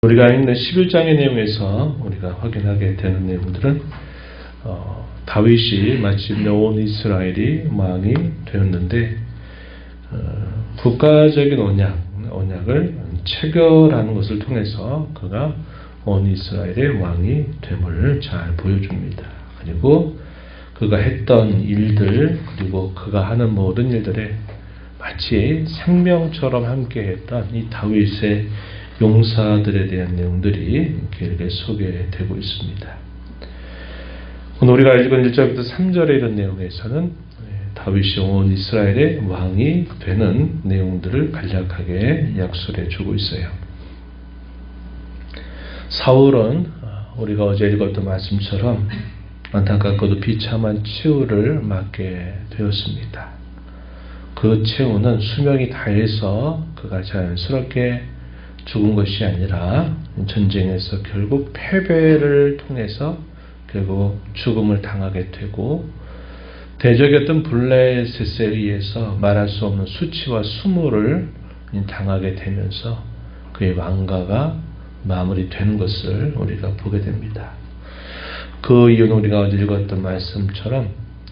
우리가 읽는 11장의 내용에서 우리가 확인하게 되는 내용들은 다윗이 마침내 온 이스라엘이 왕이 되었는데 국가적인 언약을 체결하는 것을 통해서 그가 온 이스라엘의 왕이 됨을 잘 보여줍니다. 그리고 그가 했던 일들, 그리고 그가 하는 모든 일들에 마치 생명처럼 함께했던 이 다윗의 용사들에 대한 내용들이 길게 소개되고 있습니다. 오늘 우리가 읽은 1절부터 3절의 이런 내용에서는 다윗이 온 이스라엘의 왕이 되는 내용들을 간략하게 약술해 주고 있어요. 사울은 우리가 어제 읽었던 말씀처럼 안타깝고도 비참한 최후를 맞게 되었습니다. 그 최후는 수명이 다해서 그가 자연스럽게 죽은 것이 아니라 전쟁에서 결국 패배를 통해서 결국 죽음을 당하게 되고 대적이었던 블레셋에 의해서 말할 수 없는 수치와 수모를 당하게 되면서 그의 왕가가 마무리되는 것을 우리가 보게 됩니다. 그 이유는 우리가 어제 읽었던 말씀처럼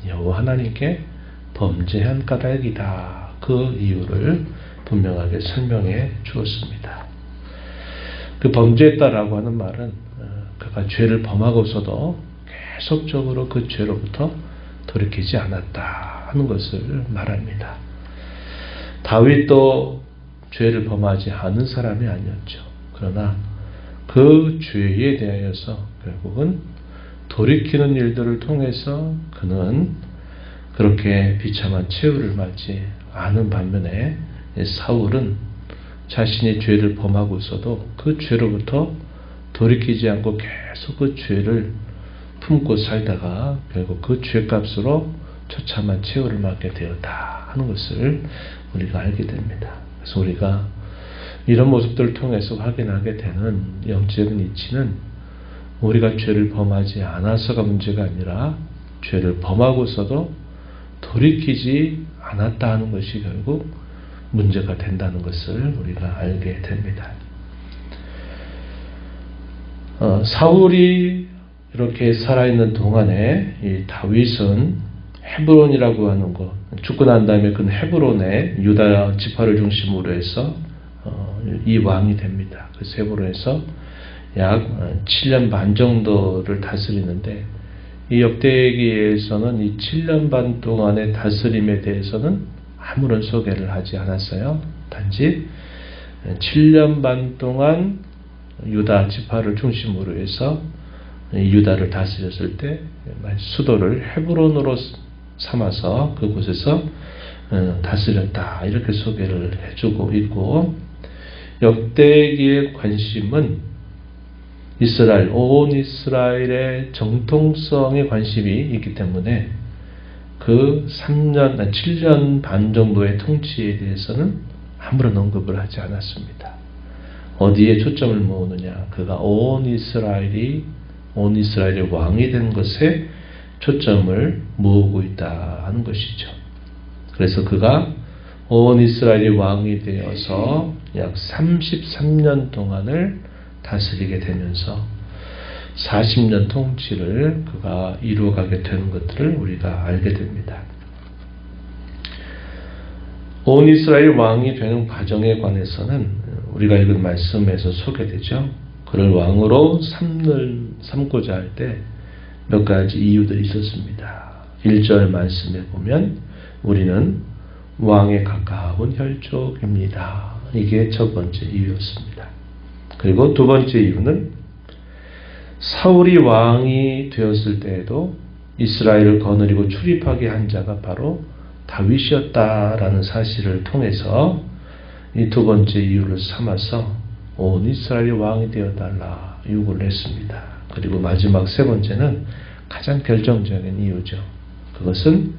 여호와 하나님께 범죄한 까닭이다. 그 이유를 분명하게 설명해 주었습니다. 그 범죄했다라고 하는 말은 그가 죄를 범하고서도 계속적으로 그 죄로부터 돌이키지 않았다 하는 것을 말합니다. 다윗도 죄를 범하지 않은 사람이 아니었죠. 그러나 그 죄에 대하여서 결국은 돌이키는 일들을 통해서 그는 그렇게 비참한 최후를 맞지 않은 반면에 사울은 자신이 죄를 범하고서도 그 죄로부터 돌이키지 않고 계속 그 죄를 품고 살다가 결국 그 죄값으로 처참한 최후를 맞게 되었다 하는 것을 우리가 알게 됩니다. 그래서 우리가 이런 모습들을 통해서 확인하게 되는 영적인 이치는 우리가 죄를 범하지 않아서가 문제가 아니라 죄를 범하고서도 돌이키지 않았다 하는 것이 결국 문제가 된다는 것을 우리가 알게 됩니다. 사울이 이렇게 살아있는 동안에 이 다윗은 헤브론이라고 하는 것, 죽고 난 다음에 그 헤브론에 유다 지파를 중심으로 해서 이 왕이 됩니다. 그래서 헤브론에서 약 7년 반 정도를 다스리는데 이 역대기에서는 이 7년 반 동안의 다스림에 대해서는 아무런 소개를 하지 않았어요. 단지 7년 반 동안 유다 지파를 중심으로 해서 유다를 다스렸을 때 수도를 헤브론으로 삼아서 그곳에서 다스렸다 이렇게 소개를 해주고 있고, 역대기의 관심은 이스라엘, 온 이스라엘의 정통성에 관심이 있기 때문에 그 7년 반 정도의 통치에 대해서는 아무런 언급을 하지 않았습니다. 어디에 초점을 모으느냐? 그가 온 이스라엘의 왕이 된 것에 초점을 모으고 있다 하는 것이죠. 그래서 그가 온 이스라엘의 왕이 되어서 약 33년 동안을 다스리게 되면서 40년 통치를 그가 이루어가게 되는 것들을 우리가 알게 됩니다. 온 이스라엘 왕이 되는 과정에 관해서는 우리가 읽은 말씀에서 소개되죠. 그를 왕으로 삼고자 할 때 몇 가지 이유들이 있었습니다. 1절 말씀에 보면 우리는 왕에 가까운 혈족입니다. 이게 첫 번째 이유였습니다. 그리고 두 번째 이유는 사울이 왕이 되었을 때에도 이스라엘을 거느리고 출입하게 한 자가 바로 다윗이었다라는 사실을 통해서 이 두 번째 이유를 삼아서 온 이스라엘이 왕이 되어달라 요구를 했습니다. 그리고 마지막 세 번째는 가장 결정적인 이유죠. 그것은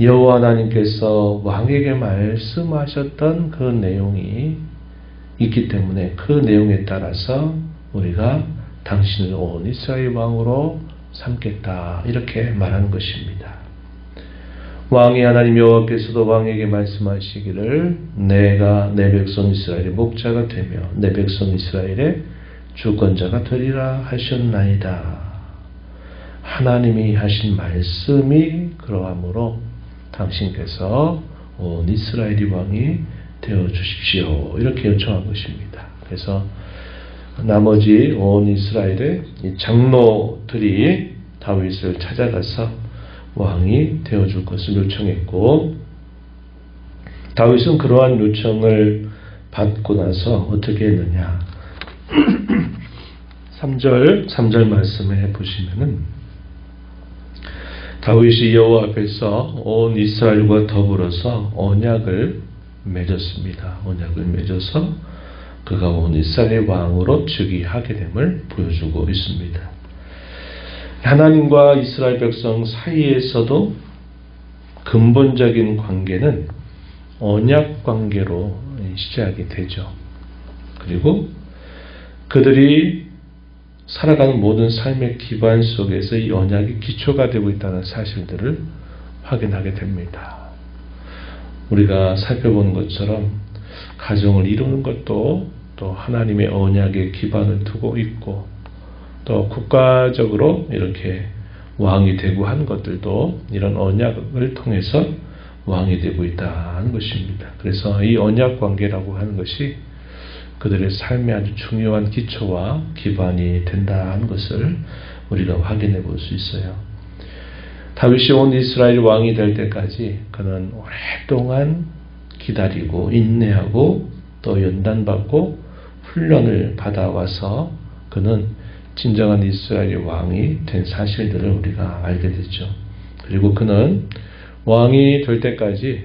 여호와 하나님께서 왕에게 말씀하셨던 그 내용이 있기 때문에 그 내용에 따라서 우리가 당신을 온 이스라엘 왕으로 삼겠다 이렇게 말하는 것입니다. 왕이 하나님 여호와께서도 왕에게 말씀하시기를 내가 내 백성 이스라엘의 목자가 되며 내 백성 이스라엘의 주권자가 되리라 하셨나이다. 하나님이 하신 말씀이 그러하므로 당신께서 온 이스라엘의 왕이 되어 주십시오. 이렇게 요청한 것입니다. 그래서 나머지 온 이스라엘의 장로들이 다윗을 찾아가서 왕이 되어줄 것을 요청했고, 다윗은 그러한 요청을 받고 나서 어떻게 했느냐. 3절 말씀에 보시면은 다윗이 여호와 앞에서 온 이스라엘과 더불어서 언약을 맺었습니다. 언약을 맺어서 그가 온 이스라엘의 왕으로 즉위하게 됨을 보여주고 있습니다. 하나님과 이스라엘 백성 사이에서도 근본적인 관계는 언약 관계로 시작이 되죠. 그리고 그들이 살아가는 모든 삶의 기반 속에서 이 언약이 기초가 되고 있다는 사실들을 확인하게 됩니다. 우리가 살펴보는 것처럼 가정을 이루는 것도 또 하나님의 언약에 기반을 두고 있고, 또 국가적으로 이렇게 왕이 되고 한 것들도 이런 언약을 통해서 왕이 되고 있다는 것입니다. 그래서 이 언약 관계라고 하는 것이 그들의 삶의 아주 중요한 기초와 기반이 된다는 것을 우리가 확인해 볼 수 있어요. 다윗이 온 이스라엘 왕이 될 때까지 그는 오랫동안 기다리고 인내하고 또 연단받고 훈련을 받아와서 그는 진정한 이스라엘의 왕이 된 사실들을 우리가 알게 되죠. 그리고 그는 왕이 될 때까지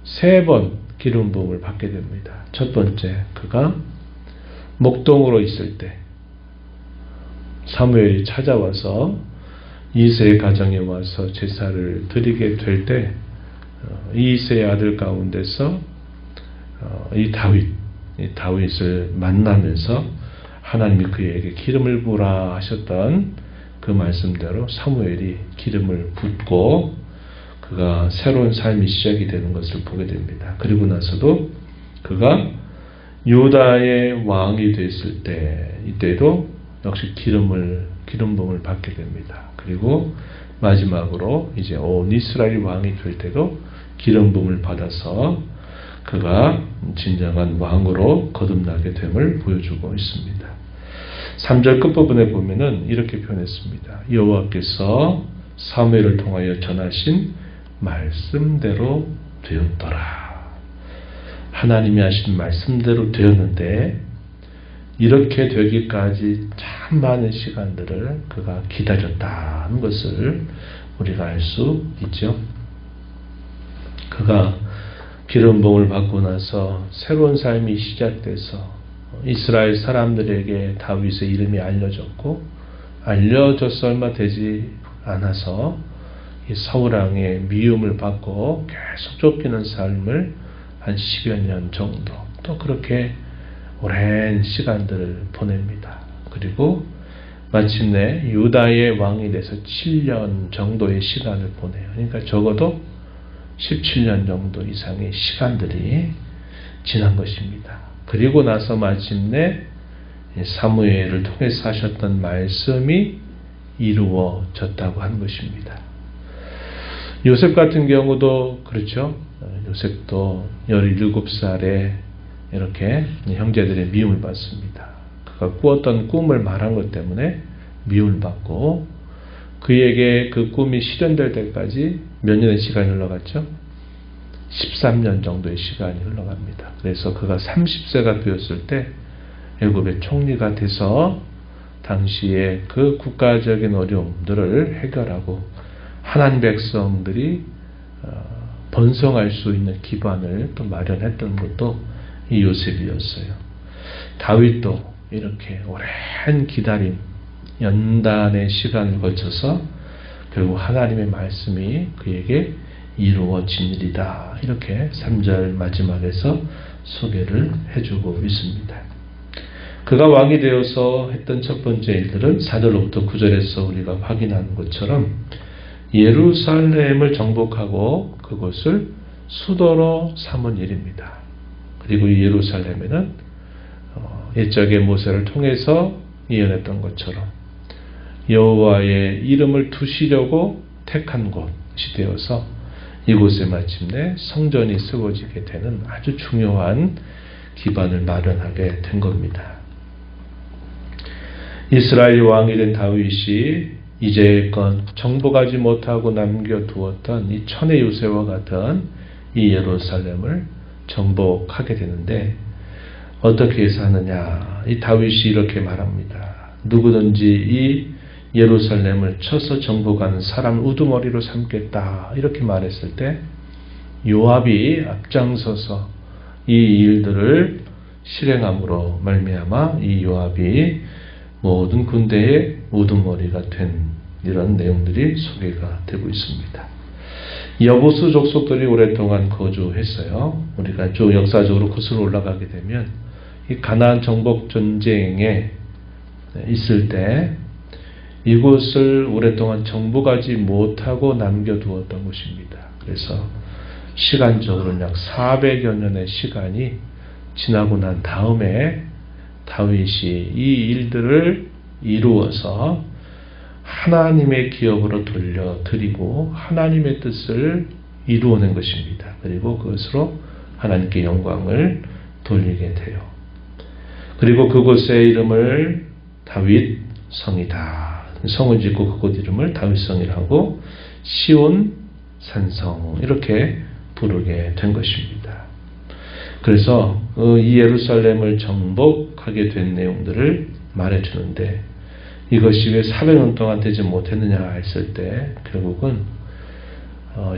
3번 기름 부음을 받게 됩니다. 첫 번째, 그가 목동으로 있을 때 사무엘이 찾아와서 이새의 가정에 와서 제사를 드리게 될 때 이새의 아들 가운데서 이 다윗을 만나면서 하나님이 그에게 기름을 부으라 하셨던 그 말씀대로 사무엘이 기름을 붓고 그가 새로운 삶이 시작이 되는 것을 보게 됩니다. 그리고 나서도 그가 유다의 왕이 됐을 때, 이때도 역시 기름 부음을 받게 됩니다. 그리고 마지막으로 이제 온 이스라엘 왕이 될 때도 기름 부음을 받아서 그가 진정한 왕으로 거듭나게 됨을 보여주고 있습니다. 3절 끝부분에 보면은 이렇게 표현했습니다. 여호와께서 사무엘을 통하여 전하신 말씀대로 되었더라. 하나님이 하신 말씀대로 되었는데 이렇게 되기까지 참 많은 시간들을 그가 기다렸다는 것을 우리가 알 수 있죠. 그가 기름 부음을 받고 나서 새로운 삶이 시작돼서 이스라엘 사람들에게 다윗의 이름이 알려졌고, 알려져서 얼마 되지 않아서 이 사울 왕의 미움을 받고 계속 쫓기는 삶을 한 10여 년 정도, 또 그렇게 오랜 시간들을 보냅니다. 그리고 마침내 유다의 왕이 돼서 7년 정도의 시간을 보내요. 그러니까 적어도 17년 정도 이상의 시간들이 지난 것입니다. 그리고 나서 마침내 사무엘을 통해서 하셨던 말씀이 이루어졌다고 한 것입니다. 요셉 같은 경우도 그렇죠. 요셉도 17살에 이렇게 형제들의 미움을 받습니다. 그가 꾸었던 꿈을 말한 것 때문에 미움을 받고, 그에게 그 꿈이 실현될 때까지 몇 년의 시간이 흘러갔죠? 13년 정도의 시간이 흘러갑니다. 그래서 그가 30세가 되었을 때 애굽의 총리가 돼서 당시에 그 국가적인 어려움들을 해결하고 하나님 백성들이 번성할 수 있는 기반을 또 마련했던 것도 이 요셉이었어요. 다윗도 이렇게 오랜 기다림, 연단의 시간을 거쳐서 결국 하나님의 말씀이 그에게 이루어진 일이다. 이렇게 3절 마지막에서 소개를 해주고 있습니다. 그가 왕이 되어서 했던 첫 번째 일들은 4절로부터 9절에서 우리가 확인하는 것처럼 예루살렘을 정복하고 그곳을 수도로 삼은 일입니다. 그리고 이 예루살렘에는 옛적의 모세를 통해서 예언했던 것처럼 여호와의 이름을 두시려고 택한 곳이 되어서 이곳에 마침내 성전이 세워지게 되는 아주 중요한 기반을 마련하게 된 겁니다. 이스라엘 왕이 된 다윗이 이제껏 정복하지 못하고 남겨두었던 이 천의 요새와 같은 이 예루살렘을 정복하게 되는데 어떻게 해서 하느냐? 이 다윗이 이렇게 말합니다. 누구든지 이 예루살렘을 쳐서 정복하는 사람을 우두머리로 삼겠다 이렇게 말했을 때 요압이 앞장서서 이 일들을 실행함으로 말미암아 이 요압이 모든 군대의 우두머리가 된 이런 내용들이 소개가 되고 있습니다. 여부수 족속들이 오랫동안 거주했어요. 우리가 쭉 역사적으로 거슬러 올라가게 되면 이 가나안 정복 전쟁에 있을 때 이곳을 오랫동안 정복하지 못하고 남겨두었던 것입니다. 그래서 시간적으로는 약 400여 년의 시간이 지나고 난 다음에 다윗이 이 일들을 이루어서 하나님의 기업으로 돌려드리고 하나님의 뜻을 이루어낸 것입니다. 그리고 그것으로 하나님께 영광을 돌리게 돼요. 그리고 그곳의 이름을 다윗 성이다. 성을 짓고 그곳 이름을 다윗성이라고 시온 산성 이렇게 부르게 된 것입니다. 그래서 이 예루살렘을 정복하게 된 내용들을 말해주는데 이것이 왜 400년 동안 되지 못했느냐 했을 때 결국은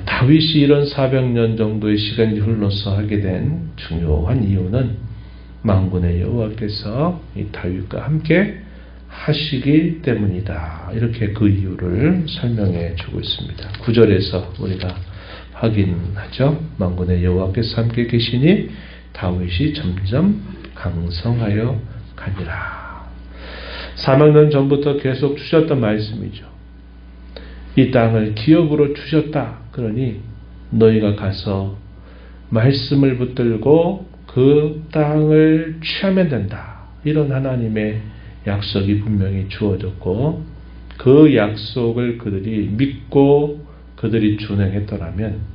다윗이 이런 400년 정도의 시간이 흘러서 하게 된 중요한 이유는 만군의 여호와께서 이 다윗과 함께 하시기 때문이다. 이렇게 그 이유를 설명해 주고 있습니다. 9절에서 우리가 확인하죠. 만군의 여호와께서 함께 계시니 다윗이 점점 강성하여 가니라. 400년 전부터 계속 주셨던 말씀이죠. 이 땅을 기업으로 주셨다. 그러니 너희가 가서 말씀을 붙들고 그 땅을 취하면 된다. 이런 하나님의 약속이 분명히 주어졌고 그 약속을 그들이 믿고 그들이 준행했더라면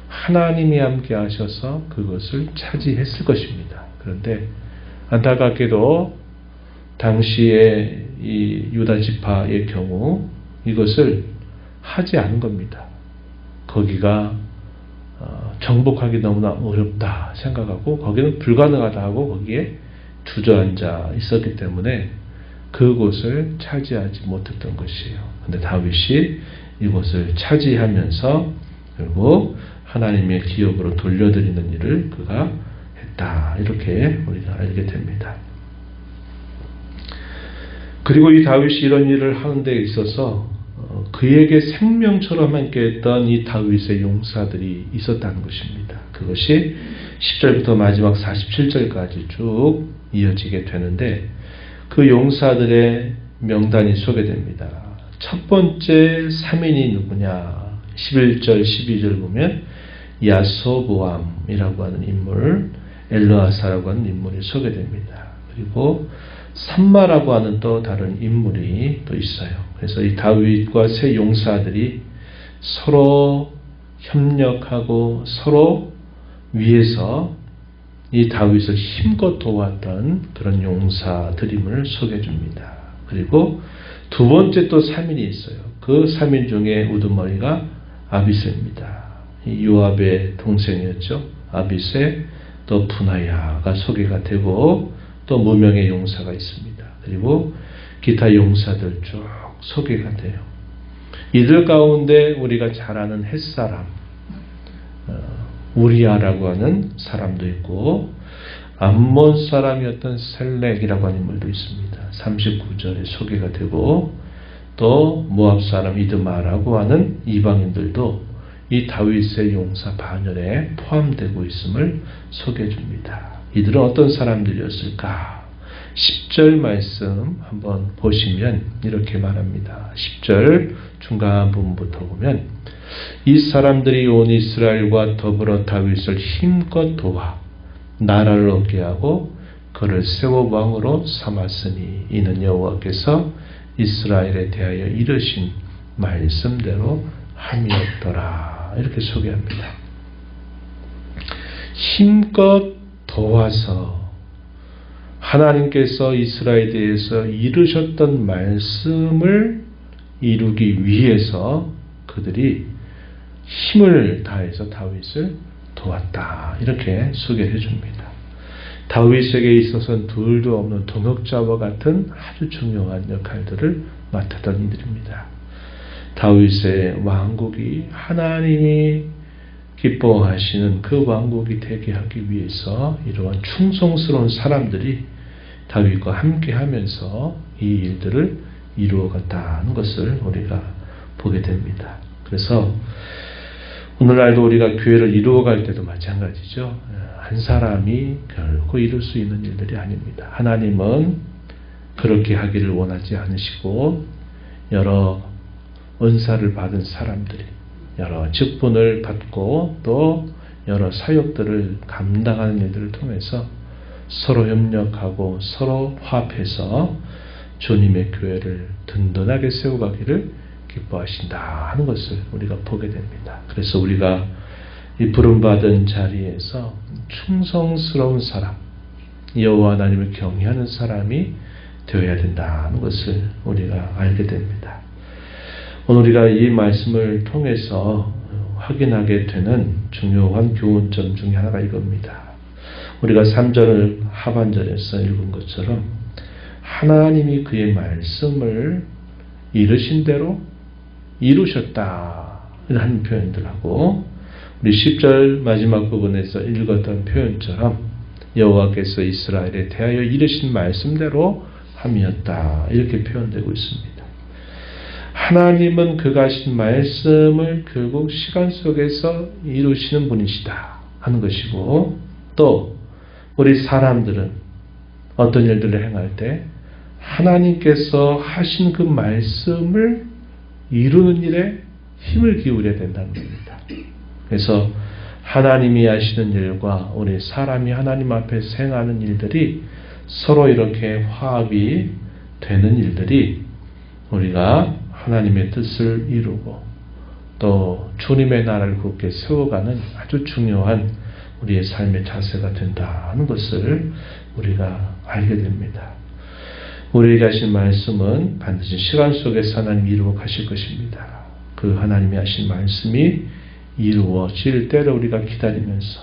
하나님이 함께 하셔서 그것을 차지했을 것입니다. 그런데 안타깝게도 당시의 이 유다 지파의 경우 이것을 하지 않은 겁니다. 거기가 정복하기 너무나 어렵다 생각하고 거기는 불가능하다 하고 거기에 주저앉아 있었기 때문에 그곳을 차지하지 못했던 것이에요. 그런데 다윗이 이곳을 차지하면서 결국 하나님의 기업으로 돌려드리는 일을 그가 했다. 이렇게 우리가 알게 됩니다. 그리고 이 다윗이 이런 일을 하는 데 있어서 그에게 생명처럼 함께했던 이 다윗의 용사들이 있었다는 것입니다. 그것이 10절부터 마지막 47절까지 쭉 이어지게 되는데 그 용사들의 명단이 소개됩니다. 첫 번째 3인이 누구냐? 11절 12절 보면 야소보암이라고 하는 인물, 엘르아사라고 하는 인물이 소개됩니다. 그리고 삼마라고 하는 또 다른 인물이 또 있어요. 그래서 이 다윗과 세 용사들이 서로 협력하고 서로 위에서 이 다윗을 힘껏 도왔던 그런 용사들임을 소개해 줍니다. 그리고 두 번째 또 3인이 있어요. 그 3인 중에 우두머리가 아비새입니다. 요압의 동생이었죠. 아비새, 또 분하야가 소개가 되고 또 무명의 용사가 있습니다. 그리고 기타 용사들 쭉 소개가 돼요. 이들 가운데 우리가 잘 아는 햇사람, 우리아라고 하는 사람도 있고 암몬 사람이었던 셀렉이라고 하는 인물도 있습니다. 39절에 소개가 되고 또 모압 사람 이드마라고 하는 이방인들도 이 다윗의 용사 반열에 포함되고 있음을 소개해 줍니다. 이들은 어떤 사람들이었을까? 10절 말씀 한번 보시면 이렇게 말합니다. 10절 중간 부분부터 보면 이 사람들이 온 이스라엘과 더불어 다윗을 힘껏 도와 나라를 얻게 하고 그를 세워 왕으로 삼았으니 이는 여호와께서 이스라엘에 대하여 이르신 말씀대로 함이었더라. 이렇게 소개합니다. 힘껏 도와서 하나님께서 이스라엘에 대해서 이루셨던 말씀을 이루기 위해서 그들이 힘을 다해서 다윗을 도왔다. 이렇게 소개해 줍니다. 다윗에게 있어서는 둘도 없는 동역자와 같은 아주 중요한 역할들을 맡았던 이들입니다. 다윗의 왕국이 하나님이 기뻐하시는 그 왕국이 되게 하기 위해서 이러한 충성스러운 사람들이 다윗과 함께 하면서 이 일들을 이루어갔다는 것을 우리가 보게 됩니다. 그래서 오늘날도 우리가 교회를 이루어갈 때도 마찬가지죠. 한 사람이 결코 이룰 수 있는 일들이 아닙니다. 하나님은 그렇게 하기를 원하지 않으시고 여러 은사를 받은 사람들이 여러 직분을 받고 또 여러 사역들을 감당하는 일들을 통해서 서로 협력하고 서로 화합해서 주님의 교회를 든든하게 세워가기를 기뻐하신다 하는 것을 우리가 보게 됩니다. 그래서 우리가 이 부름받은 자리에서 충성스러운 사람, 여호와 하나님을 경외하는 사람이 되어야 된다는 것을 우리가 알게 됩니다. 오늘 우리가 이 말씀을 통해서 확인하게 되는 중요한 교훈점 중에 하나가 이겁니다. 우리가 3절 하반절에서 읽은 것처럼 하나님이 그의 말씀을 이르신 대로 이루셨다 하는 표현들하고 우리 10절 마지막 부분에서 읽었던 표현처럼 여호와께서 이스라엘에 대하여 이르신 말씀대로 함이었다 이렇게 표현되고 있습니다. 하나님은 그가 하신 말씀을 결국 시간 속에서 이루시는 분이시다 하는 것이고 또 우리 사람들은 어떤 일들을 행할 때 하나님께서 하신 그 말씀을 이루는 일에 힘을 기울여야 된다는 겁니다. 그래서 하나님이 하시는 일과 우리 사람이 하나님 앞에서 행하는 일들이 서로 이렇게 화합이 되는 일들이 우리가 하나님의 뜻을 이루고 또 주님의 나라를 굳게 세워가는 아주 중요한 우리의 삶의 자세가 된다는 것을 우리가 알게 됩니다. 우리에게 하신 말씀은 반드시 시간 속에서 하나님이 이루어 가실 것입니다. 그 하나님이 하신 말씀이 이루어질 때를 우리가 기다리면서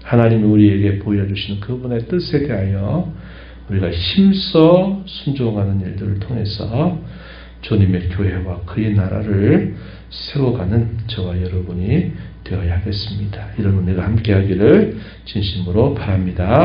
하나님이 우리에게 보여주시는 그분의 뜻에 대하여 우리가 힘써 순종하는 일들을 통해서 주님의 교회와 그의 나라를 세워가는 저와 여러분이 되어야겠습니다. 이런 은혜가 함께하기를 진심으로 바랍니다.